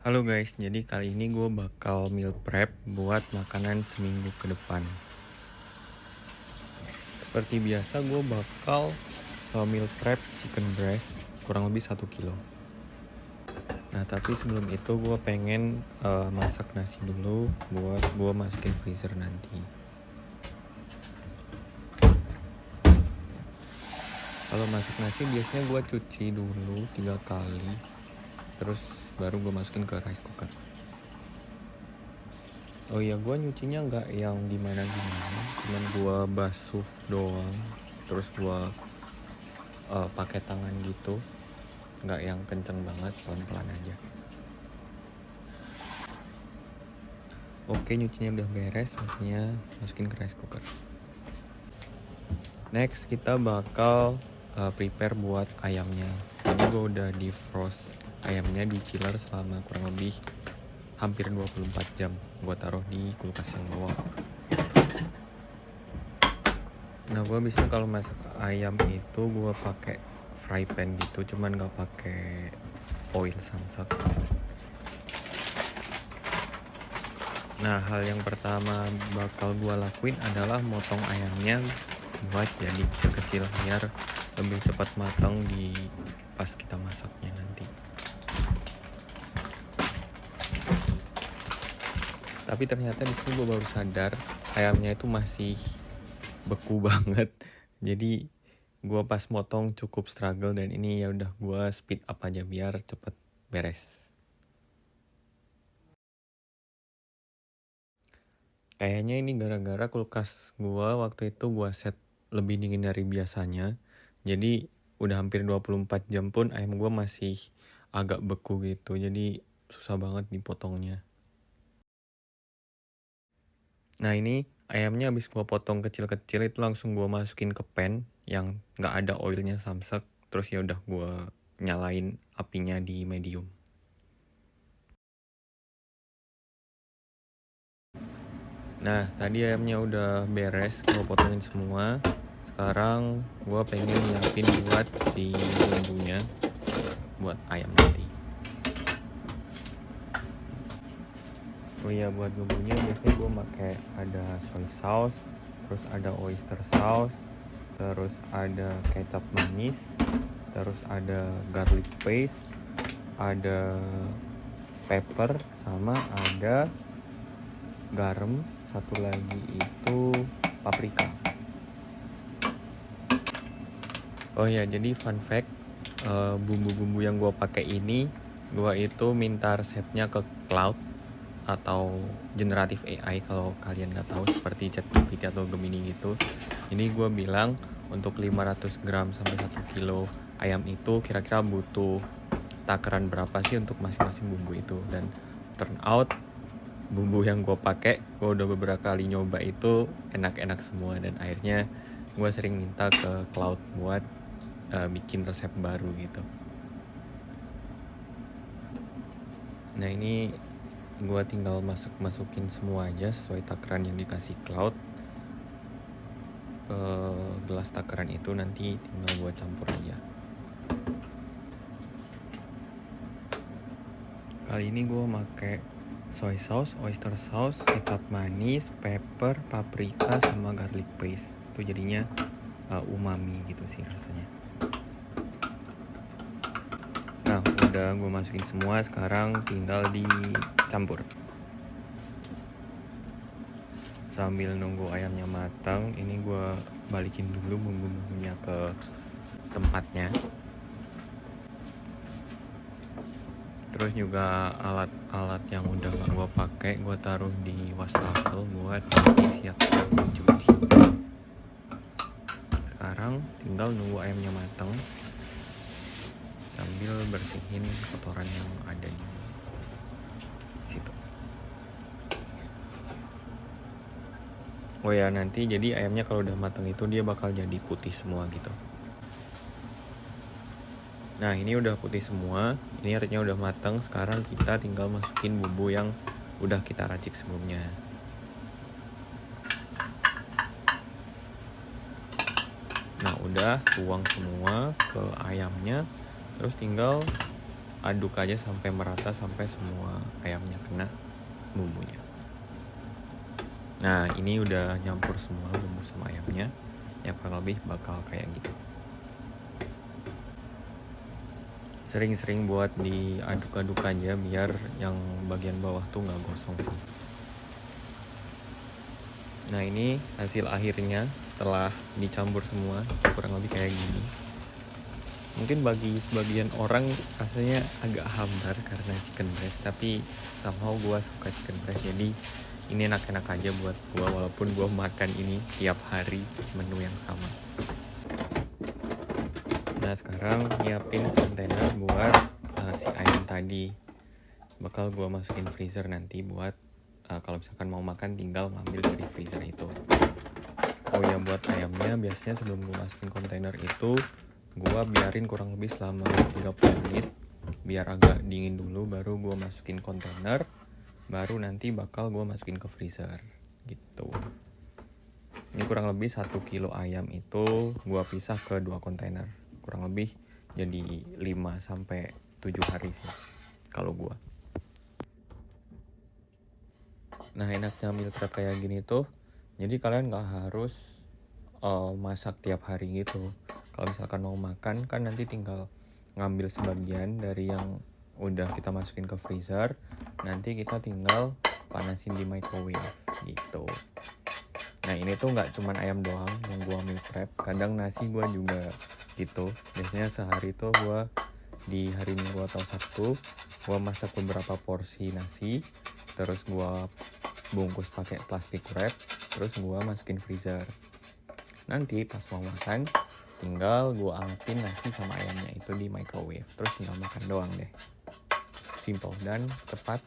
Halo guys, jadi kali ini gue bakal meal prep buat makanan seminggu ke depan. Seperti biasa gue bakal meal prep chicken breast kurang lebih 1 kilo. Nah tapi sebelum itu gue pengen masak nasi dulu buat gue masukin freezer nanti. Kalau masak nasi biasanya gue cuci dulu 3 kali, terus baru gue masukin ke rice cooker. Oh iya, gue nyucinya nggak yang gimana-gimana, cuman gue basuh doang, terus gue pakai tangan gitu, nggak yang kenceng banget, pelan-pelan aja. Oke, nyucinya udah beres, maksudnya masukin ke rice cooker. Next kita bakal prepare buat ayamnya. Jadi gue udah defrost ayamnya di chiller selama kurang lebih hampir 24 jam. Gue taruh di kulkas yang bawah. Nah gue biasanya kalau masak ayam itu gue pakai fry pan gitu, cuman nggak pakai oil samsak. Nah hal yang pertama bakal gue lakuin adalah motong ayamnya buat jadi kecil-kecil biar lebih cepat matang di pas kita masaknya nanti. Tapi ternyata di sini gue baru sadar ayamnya itu masih beku banget. Jadi gue pas motong cukup struggle, dan ini ya udah gue speed up aja biar cepet beres. Kayaknya ini gara-gara kulkas gue waktu itu gue set lebih dingin dari biasanya. Jadi udah hampir 24 jam pun ayam gue masih agak beku gitu. Jadi susah banget dipotongnya. Nah ini ayamnya habis gue potong kecil-kecil itu langsung gue masukin ke pan yang nggak ada oilnya samsak. Terus ya udah gue nyalain apinya di medium. Nah tadi ayamnya udah beres, gue potongin semua. Sekarang gue pengen nyiapin buat si bumbunya buat ayam nanti. Oh iya, buat bumbunya biasanya gue pakai ada soy sauce, terus ada oyster sauce, terus ada kecap manis, terus ada garlic paste, ada pepper, sama ada garam, satu lagi itu paprika. Oh ya, jadi fun fact, bumbu-bumbu yang gue pakai ini, gue itu minta resepnya ke Cloud atau generatif AI kalau kalian nggak tahu, seperti ChatGPT atau Gemini gitu. Ini gue bilang untuk 500 gram sampai 1 kilo ayam itu kira-kira butuh takaran berapa sih untuk masing-masing bumbu itu. Dan turn out bumbu yang gue pakai, gue udah beberapa kali nyoba itu enak-enak semua, dan akhirnya gue sering minta ke Cloud buat bikin resep baru gitu. Nah ini gue tinggal masukin semua aja sesuai takaran yang dikasih Cloud ke gelas takaran itu, nanti tinggal gue campur aja. Kali ini gue pakai soy sauce, oyster sauce, kecap manis, pepper, paprika, sama garlic paste. Itu jadinya umami gitu sih rasanya. Nah udah gue masukin semua, sekarang tinggal dicampur. Sambil nunggu ayamnya matang, ini gue balikin dulu bumbu-bumbunya ke tempatnya. Terus juga alat-alat yang udah gak gue pakai gue taruh di wastafel buat siap dicuci. Sekarang tinggal nunggu ayamnya matang sambil bersihin kotoran yang ada di situ. Oh ya, nanti jadi ayamnya kalau udah matang itu dia bakal jadi putih semua gitu. Nah ini udah putih semua, ini artinya udah matang. Sekarang kita tinggal masukin bumbu yang udah kita racik sebelumnya. Nah udah tuang semua ke ayamnya, terus tinggal aduk aja sampai merata, sampai semua ayamnya kena bumbunya. Nah, ini udah nyampur semua bumbu sama ayamnya. Ya kurang lebih bakal kayak gitu. Sering-sering buat diaduk-aduk aja biar yang bagian bawah tuh nggak gosong sih. Nah, ini hasil akhirnya setelah dicampur semua, kurang lebih kayak gini. Mungkin bagi sebagian orang rasanya agak hambar karena chicken breast, tapi somehow gue suka chicken breast, jadi ini enak-enak aja buat gue walaupun gue makan ini tiap hari menu yang sama. Nah, sekarang nyiapin kontainer buat si ayam tadi. Bakal gue masukin freezer nanti buat kalau misalkan mau makan tinggal ngambil dari freezer itu. Oh ya, buat ayamnya biasanya sebelum gue masukin kontainer itu gue biarin kurang lebih selama 30 menit biar agak dingin dulu, baru gue masukin kontainer, baru nanti bakal gue masukin ke freezer gitu. Ini kurang lebih 1 kilo ayam itu gue pisah ke 2 kontainer, kurang lebih jadi 5-7 hari sih kalau gue. Nah, enaknya meal prep kayak gini tuh, jadi kalian gak harus masak tiap hari gitu. Kalau misalkan mau makan kan nanti tinggal ngambil sebagian dari yang udah kita masukin ke freezer, nanti kita tinggal panasin di microwave gitu. Nah, ini tuh nggak cuman ayam doang yang gua meal prep, kadang nasi gua juga gitu. Biasanya sehari tuh gua di hari Minggu atau Sabtu gua masak beberapa porsi nasi, terus gua bungkus pakai plastik wrap, terus gua masukin freezer. Nanti pas mau makan tinggal gue angetin nasi sama ayamnya itu di microwave, terus tinggal makan doang deh. Simple dan cepat,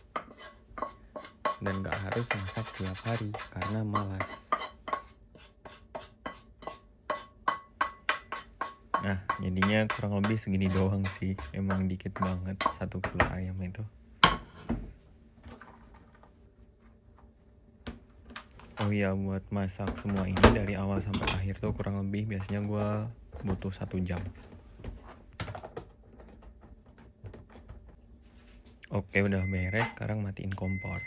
dan gak harus masak tiap hari karena malas. Nah, jadinya kurang lebih segini doang sih. Emang dikit banget 1 kilo ayam itu. Oh iya, buat masak semua ini dari awal sampai akhir tuh kurang lebih biasanya gue butuh 1 jam. Oke, udah beres, sekarang matiin kompor.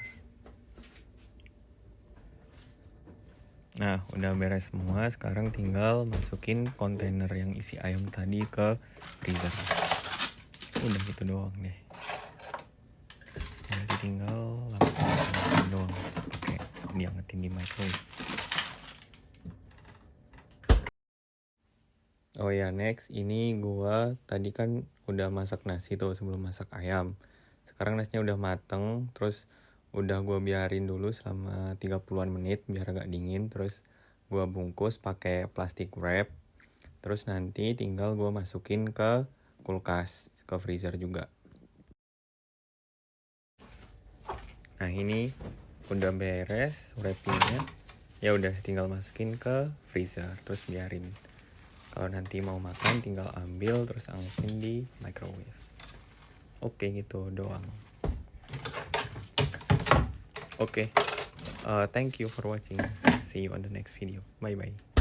Nah, udah beres semua, sekarang tinggal masukin kontainer yang isi ayam tadi ke freezer. Udah gitu doang deh. Nanti tinggal langsung doang, pakai diangetin di microwave. Oh ya, next ini gua tadi kan udah masak nasi tuh sebelum masak ayam. Sekarang nasinya udah mateng, terus udah gua biarin dulu selama 30-an menit biar agak dingin, terus gua bungkus pakai plastik wrap. Terus nanti tinggal gua masukin ke kulkas, ke freezer juga. Nah, ini udah beres wrappingnya. Ya udah tinggal masukin ke freezer, terus biarin. Kalau nanti mau makan tinggal ambil terus angkatin di microwave. Oke, gitu doang. Oke. Thank you for watching. See you on the next video. Bye bye.